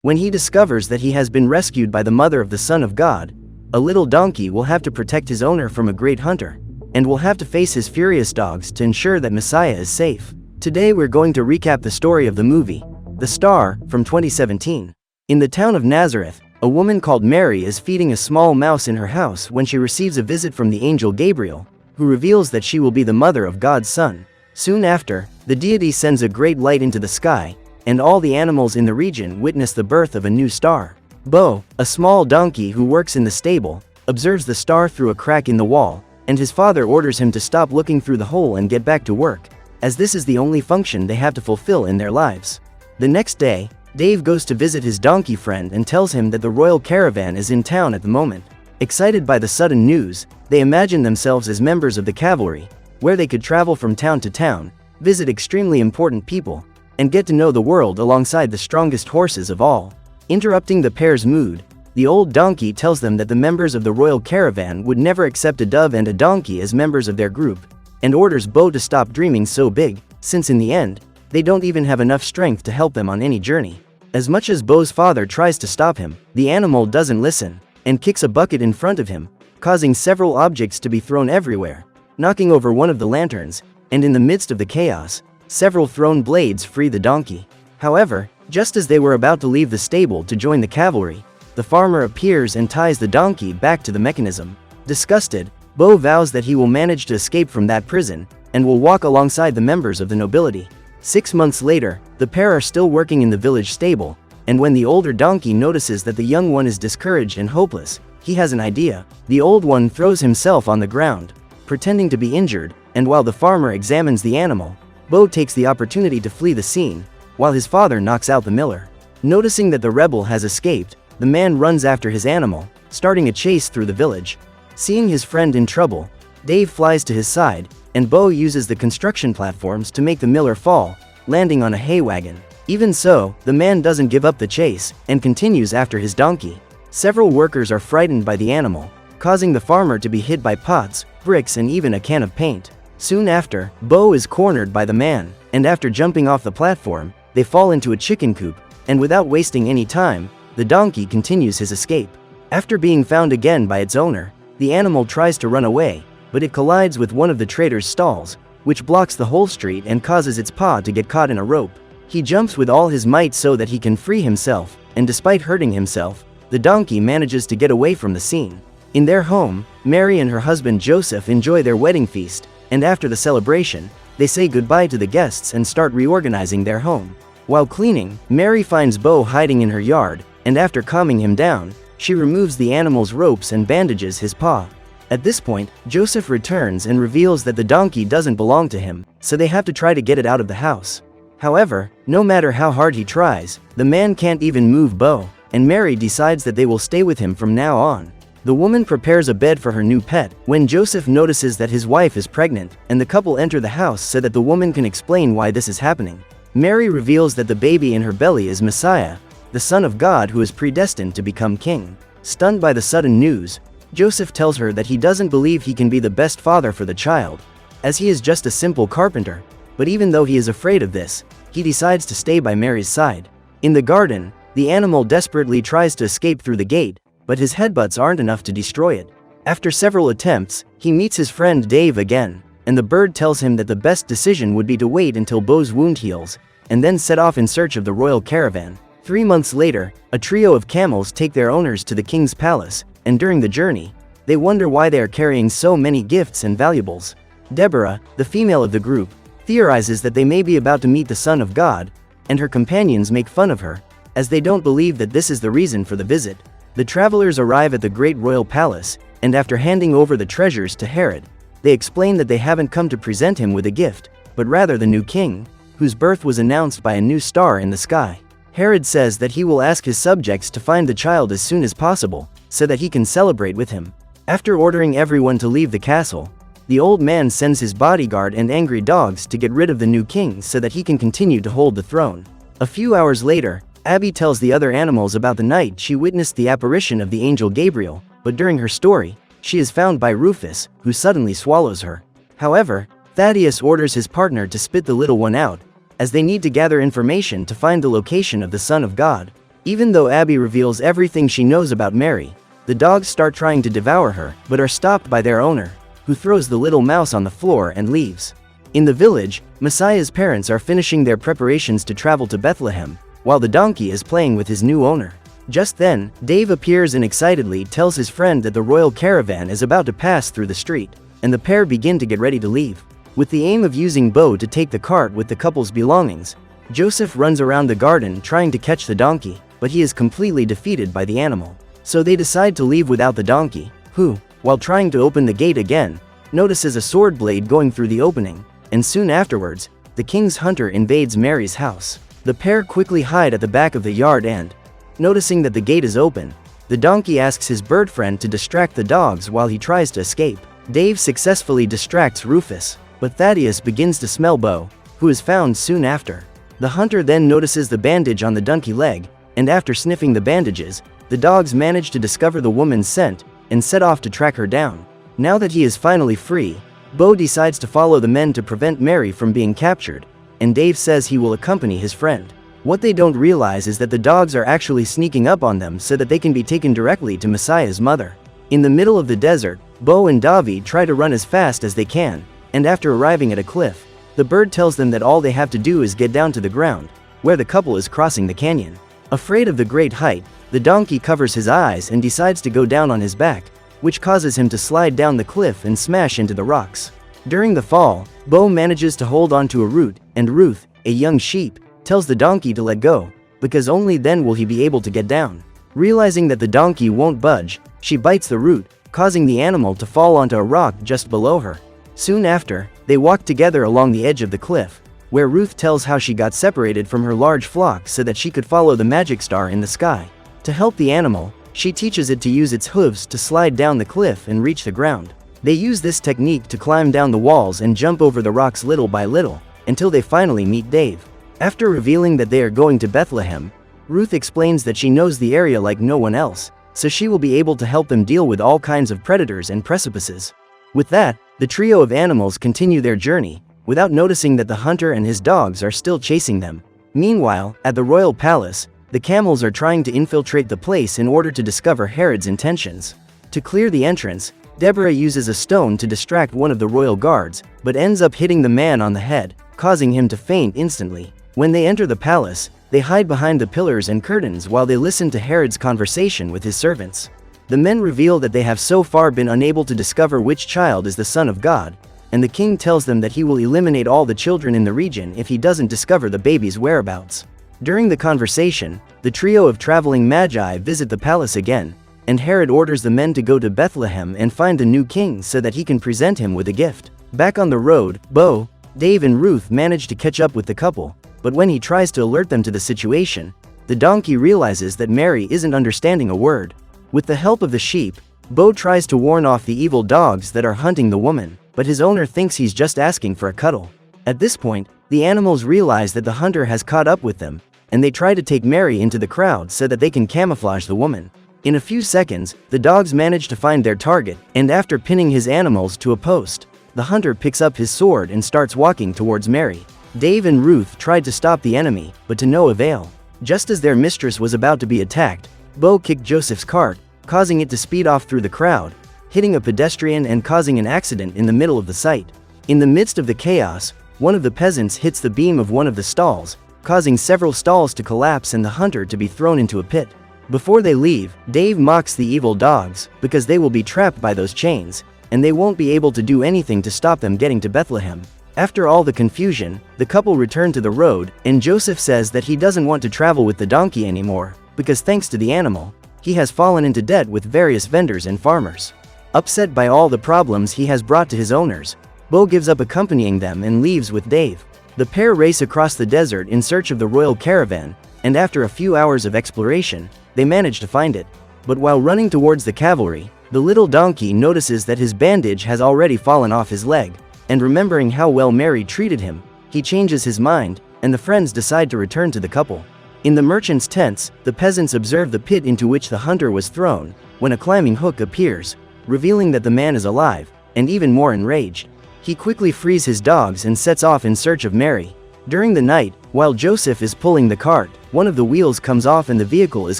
When he discovers that he has been rescued by the mother of the Son of God, a little donkey will have to protect his owner from a great hunter, and will have to face his furious dogs to ensure that Messiah is safe. Today we're going to recap the story of the movie, The Star, from 2017. In the town of Nazareth, a woman called Mary is feeding a small mouse in her house when she receives a visit from the angel Gabriel, who reveals that she will be the mother of God's Son. Soon after, the deity sends a great light into the sky, and all the animals in the region witness the birth of a new star. Bo, a small donkey who works in the stable, observes the star through a crack in the wall, and his father orders him to stop looking through the hole and get back to work, as this is the only function they have to fulfill in their lives. The next day, Dave goes to visit his donkey friend and tells him that the royal caravan is in town at the moment. Excited by the sudden news, they imagine themselves as members of the cavalry, where they could travel from town to town, visit extremely important people, and get to know the world alongside the strongest horses of all. Interrupting the pair's mood, the old donkey tells them that the members of the royal caravan would never accept a dove and a donkey as members of their group, and orders Bo to stop dreaming so big, since in the end, they don't even have enough strength to help them on any journey. As much as Bo's father tries to stop him, the animal doesn't listen, and kicks a bucket in front of him, causing several objects to be thrown everywhere, knocking over one of the lanterns, and in the midst of the chaos, several thrown blades free the donkey. However, just as they were about to leave the stable to join the cavalry, the farmer appears and ties the donkey back to the mechanism. Disgusted, Bo vows that he will manage to escape from that prison, and will walk alongside the members of the nobility. 6 months later, the pair are still working in the village stable, and when the older donkey notices that the young one is discouraged and hopeless, he has an idea. The old one throws himself on the ground, pretending to be injured, and while the farmer examines the animal, Bo takes the opportunity to flee the scene, while his father knocks out the miller. Noticing that the rebel has escaped, the man runs after his animal, starting a chase through the village. Seeing his friend in trouble, Dave flies to his side, and Bo uses the construction platforms to make the miller fall, landing on a hay wagon. Even so, the man doesn't give up the chase, and continues after his donkey. Several workers are frightened by the animal, causing the farmer to be hit by pots, bricks and even a can of paint. Soon after, Bo is cornered by the man, and after jumping off the platform, they fall into a chicken coop, and without wasting any time, the donkey continues his escape. After being found again by its owner, the animal tries to run away, but it collides with one of the trader's stalls, which blocks the whole street and causes its paw to get caught in a rope. He jumps with all his might so that he can free himself, and despite hurting himself, the donkey manages to get away from the scene. In their home, Mary and her husband Joseph enjoy their wedding feast, and after the celebration, they say goodbye to the guests and start reorganizing their home. While cleaning, Mary finds Bo hiding in her yard, and after calming him down, she removes the animal's ropes and bandages his paw. At this point, Joseph returns and reveals that the donkey doesn't belong to him, so they have to try to get it out of the house. However, no matter how hard he tries, the man can't even move Bo, and Mary decides that they will stay with him from now on. The woman prepares a bed for her new pet, when Joseph notices that his wife is pregnant, and the couple enter the house so that the woman can explain why this is happening. Mary reveals that the baby in her belly is Messiah, the Son of God who is predestined to become king. Stunned by the sudden news, Joseph tells her that he doesn't believe he can be the best father for the child, as he is just a simple carpenter, but even though he is afraid of this, he decides to stay by Mary's side. In the garden, the animal desperately tries to escape through the gate, but his headbutts aren't enough to destroy it. After several attempts, he meets his friend Dave again, and the bird tells him that the best decision would be to wait until Bo's wound heals, and then set off in search of the royal caravan. 3 months later, a trio of camels take their owners to the king's palace, and during the journey, they wonder why they are carrying so many gifts and valuables. Deborah, the female of the group, theorizes that they may be about to meet the Son of God, and her companions make fun of her, as they don't believe that this is the reason for the visit. The travelers arrive at the great royal palace, and after handing over the treasures to Herod, they explain that they haven't come to present him with a gift, but rather the new king, whose birth was announced by a new star in the sky. Herod says that he will ask his subjects to find the child as soon as possible, so that he can celebrate with him. After ordering everyone to leave the castle, the old man sends his bodyguard and angry dogs to get rid of the new king so that he can continue to hold the throne. A few hours later, Abby tells the other animals about the night she witnessed the apparition of the angel Gabriel, but during her story, she is found by Rufus, who suddenly swallows her. However, Thaddeus orders his partner to spit the little one out, as they need to gather information to find the location of the Son of God. Even though Abby reveals everything she knows about Mary, the dogs start trying to devour her but are stopped by their owner, who throws the little mouse on the floor and leaves. In the village, Messiah's parents are finishing their preparations to travel to Bethlehem, while the donkey is playing with his new owner. Just then, Dave appears and excitedly tells his friend that the royal caravan is about to pass through the street, and the pair begin to get ready to leave. With the aim of using Bo to take the cart with the couple's belongings, Joseph runs around the garden trying to catch the donkey, but he is completely defeated by the animal. So they decide to leave without the donkey, who, while trying to open the gate again, notices a sword blade going through the opening, and soon afterwards, the king's hunter invades Mary's house. The pair quickly hide at the back of the yard and, noticing that the gate is open, the donkey asks his bird friend to distract the dogs while he tries to escape. Dave successfully distracts Rufus, but Thaddeus begins to smell Bo, who is found soon after. The hunter then notices the bandage on the donkey leg, and after sniffing the bandages, the dogs manage to discover the woman's scent and set off to track her down. Now that he is finally free, Bo decides to follow the men to prevent Mary from being captured, and Dave says he will accompany his friend. What they don't realize is that the dogs are actually sneaking up on them so that they can be taken directly to Messiah's mother. In the middle of the desert, Bo and Davi try to run as fast as they can, and after arriving at a cliff, the bird tells them that all they have to do is get down to the ground, where the couple is crossing the canyon. Afraid of the great height, the donkey covers his eyes and decides to go down on his back, which causes him to slide down the cliff and smash into the rocks. During the fall, Bo manages to hold onto a root, and Ruth, a young sheep, tells the donkey to let go, because only then will he be able to get down. Realizing that the donkey won't budge, she bites the root, causing the animal to fall onto a rock just below her. Soon after, they walk together along the edge of the cliff, where Ruth tells how she got separated from her large flock so that she could follow the magic star in the sky. To help the animal, she teaches it to use its hooves to slide down the cliff and reach the ground. They use this technique to climb down the walls and jump over the rocks little by little, until they finally meet Dave. After revealing that they are going to Bethlehem, Ruth explains that she knows the area like no one else, so she will be able to help them deal with all kinds of predators and precipices. With that, the trio of animals continue their journey, without noticing that the hunter and his dogs are still chasing them. Meanwhile, at the royal palace, the camels are trying to infiltrate the place in order to discover Herod's intentions. To clear the entrance, Deborah uses a stone to distract one of the royal guards, but ends up hitting the man on the head, causing him to faint instantly. When they enter the palace, they hide behind the pillars and curtains while they listen to Herod's conversation with his servants. The men reveal that they have so far been unable to discover which child is the Son of God, and the king tells them that he will eliminate all the children in the region if he doesn't discover the baby's whereabouts. During the conversation, the trio of traveling magi visit the palace again, and Herod orders the men to go to Bethlehem and find the new king so that he can present him with a gift. Back on the road, Bo, Dave and Ruth manage to catch up with the couple, but when he tries to alert them to the situation, the donkey realizes that Mary isn't understanding a word. With the help of the sheep, Bo tries to warn off the evil dogs that are hunting the woman, but his owner thinks he's just asking for a cuddle. At this point, the animals realize that the hunter has caught up with them, and they try to take Mary into the crowd so that they can camouflage the woman. In a few seconds, the dogs manage to find their target, and after pinning his animals to a post, the hunter picks up his sword and starts walking towards Mary. Dave and Ruth tried to stop the enemy, but to no avail. Just as their mistress was about to be attacked, Bo kicked Joseph's cart, causing it to speed off through the crowd, hitting a pedestrian and causing an accident in the middle of the site. In the midst of the chaos, one of the peasants hits the beam of one of the stalls, causing several stalls to collapse and the hunter to be thrown into a pit. Before they leave, Dave mocks the evil dogs, because they will be trapped by those chains, and they won't be able to do anything to stop them getting to Bethlehem. After all the confusion, the couple return to the road, and Joseph says that he doesn't want to travel with the donkey anymore, because thanks to the animal, he has fallen into debt with various vendors and farmers. Upset by all the problems he has brought to his owners, Bo gives up accompanying them and leaves with Dave. The pair race across the desert in search of the royal caravan, and after a few hours of exploration, they manage to find it. But while running towards the cavalry, the little donkey notices that his bandage has already fallen off his leg, and remembering how well Mary treated him, he changes his mind, and the friends decide to return to the couple. In the merchant's tents, the peasants observe the pit into which the hunter was thrown, when a climbing hook appears, revealing that the man is alive, and even more enraged. He quickly frees his dogs and sets off in search of Mary. During the night, while Joseph is pulling the cart, one of the wheels comes off and the vehicle is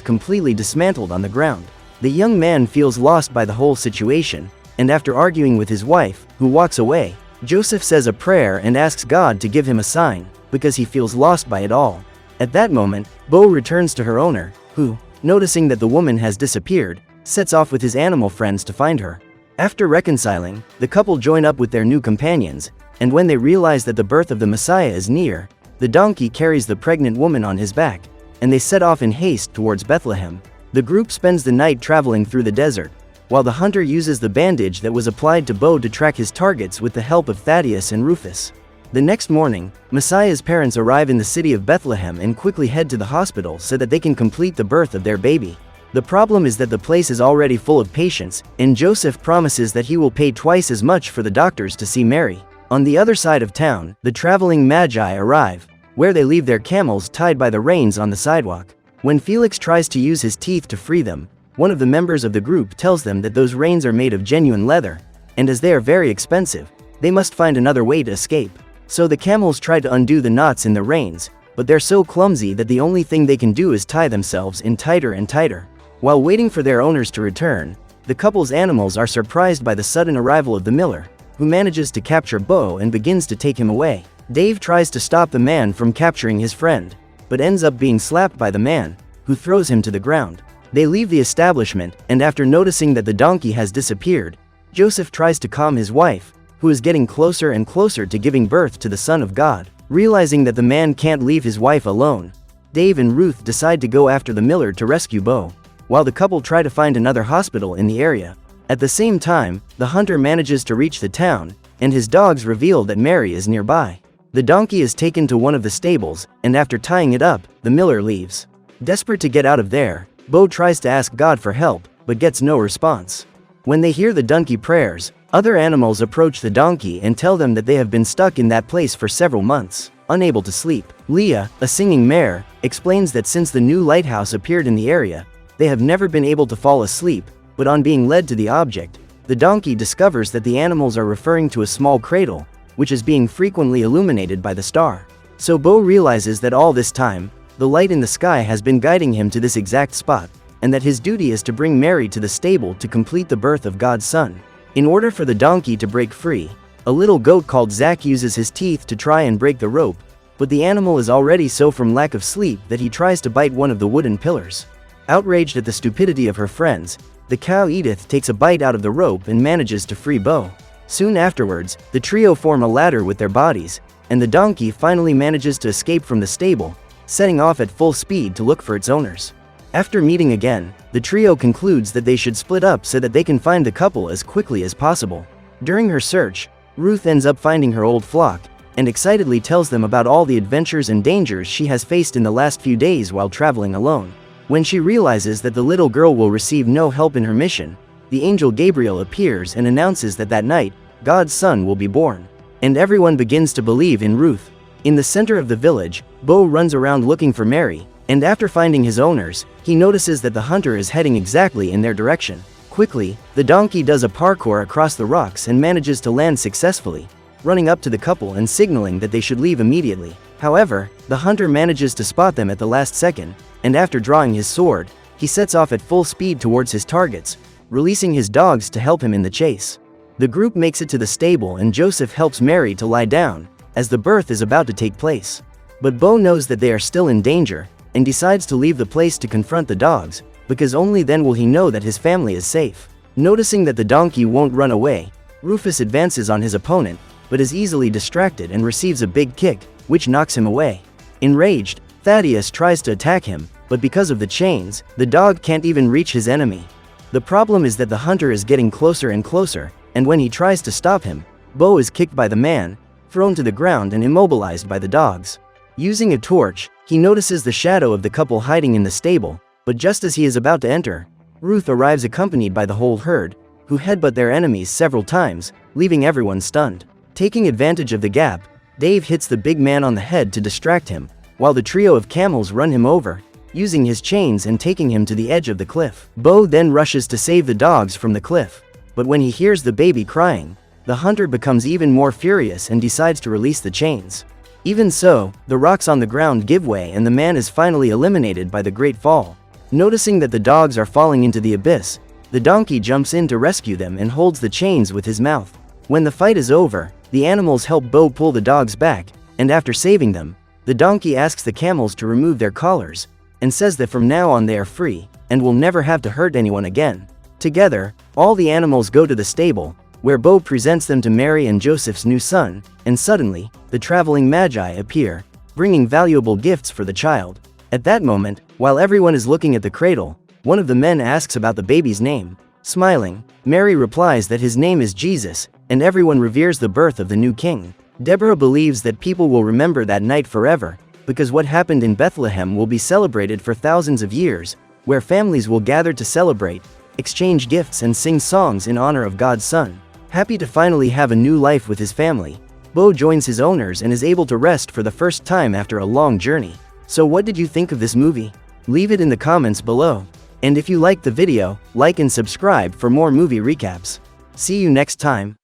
completely dismantled on the ground. The young man feels lost by the whole situation, and after arguing with his wife, who walks away, Joseph says a prayer and asks God to give him a sign, because he feels lost by it all. At that moment, Bo returns to her owner, who, noticing that the woman has disappeared, sets off with his animal friends to find her. After reconciling, the couple join up with their new companions, and when they realize that the birth of the Messiah is near, the donkey carries the pregnant woman on his back, and they set off in haste towards Bethlehem. The group spends the night traveling through the desert, while the hunter uses the bandage that was applied to Bo to track his targets with the help of Thaddeus and Rufus. The next morning, Messiah's parents arrive in the city of Bethlehem and quickly head to the hospital so that they can complete the birth of their baby. The problem is that the place is already full of patients, and Joseph promises that he will pay twice as much for the doctors to see Mary. On the other side of town, the traveling magi arrive, where they leave their camels tied by the reins on the sidewalk. When Felix tries to use his teeth to free them, one of the members of the group tells them that those reins are made of genuine leather, and as they are very expensive, they must find another way to escape. So the camels try to undo the knots in the reins, but they're so clumsy that the only thing they can do is tie themselves in tighter and tighter. While waiting for their owners to return, the couple's animals are surprised by the sudden arrival of the miller, who manages to capture Bo and begins to take him away. Dave tries to stop the man from capturing his friend, but ends up being slapped by the man, who throws him to the ground. They leave the establishment, and after noticing that the donkey has disappeared, Joseph tries to calm his wife, who is getting closer and closer to giving birth to the Son of God. Realizing that the man can't leave his wife alone, Dave and Ruth decide to go after the miller to rescue Bo, while the couple try to find another hospital in the area. At the same time, the hunter manages to reach the town, and his dogs reveal that Mary is nearby. The donkey is taken to one of the stables, and after tying it up, the miller leaves. Desperate to get out of there, Bo tries to ask God for help, but gets no response. When they hear the donkey prayers, other animals approach the donkey and tell them that they have been stuck in that place for several months, unable to sleep. Leah, a singing mare, explains that since the new lighthouse appeared in the area, they have never been able to fall asleep, but on being led to the object, the donkey discovers that the animals are referring to a small cradle, which is being frequently illuminated by the star. So Bo realizes that all this time, the light in the sky has been guiding him to this exact spot, and that his duty is to bring Mary to the stable to complete the birth of God's Son. In order for the donkey to break free, a little goat called Zach uses his teeth to try and break the rope, but the animal is already so from lack of sleep that he tries to bite one of the wooden pillars. Outraged at the stupidity of her friends, the cow Edith takes a bite out of the rope and manages to free Bo. Soon afterwards, the trio form a ladder with their bodies, and the donkey finally manages to escape from the stable, setting off at full speed to look for its owners. After meeting again, the trio concludes that they should split up so that they can find the couple as quickly as possible. During her search, Ruth ends up finding her old flock, and excitedly tells them about all the adventures and dangers she has faced in the last few days while traveling alone. When she realizes that the little girl will receive no help in her mission, the angel Gabriel appears and announces that that night, God's son will be born. And everyone begins to believe in Ruth. In the center of the village, Bo runs around looking for Mary, and after finding his owners, he notices that the hunter is heading exactly in their direction. Quickly, the donkey does a parkour across the rocks and manages to land successfully, running up to the couple and signaling that they should leave immediately. However, the hunter manages to spot them at the last second, and after drawing his sword, he sets off at full speed towards his targets, releasing his dogs to help him in the chase. The group makes it to the stable and Joseph helps Mary to lie down, as the birth is about to take place. But Bo knows that they are still in danger, and decides to leave the place to confront the dogs, because only then will he know that his family is safe. Noticing that the donkey won't run away, Rufus advances on his opponent, but is easily distracted and receives a big kick, which knocks him away. Enraged, Thaddeus tries to attack him, but because of the chains, the dog can't even reach his enemy. The problem is that the hunter is getting closer and closer, and when he tries to stop him, Bo is kicked by the man, thrown to the ground and immobilized by the dogs. Using a torch, he notices the shadow of the couple hiding in the stable, but just as he is about to enter, Ruth arrives accompanied by the whole herd, who headbutt their enemies several times, leaving everyone stunned. Taking advantage of the gap, Dave hits the big man on the head to distract him, while the trio of camels run him over, using his chains and taking him to the edge of the cliff. Bo then rushes to save the dogs from the cliff, but when he hears the baby crying, the hunter becomes even more furious and decides to release the chains. Even so, the rocks on the ground give way and the man is finally eliminated by the great fall. Noticing that the dogs are falling into the abyss, the donkey jumps in to rescue them and holds the chains with his mouth. When the fight is over, the animals help Bo pull the dogs back, and after saving them, the donkey asks the camels to remove their collars, and says that from now on they are free, and will never have to hurt anyone again. Together, all the animals go to the stable, where Bo presents them to Mary and Joseph's new son, and suddenly, the traveling magi appear, bringing valuable gifts for the child. At that moment, while everyone is looking at the cradle, one of the men asks about the baby's name. Smiling, Mary replies that his name is Jesus, and everyone reveres the birth of the new king. Deborah believes that people will remember that night forever, because what happened in Bethlehem will be celebrated for thousands of years, where families will gather to celebrate, exchange gifts and sing songs in honor of God's Son. Happy to finally have a new life with his family, Bo joins his owners and is able to rest for the first time after a long journey. So what did you think of this movie? Leave it in the comments below. And if you liked the video, like and subscribe for more movie recaps. See you next time.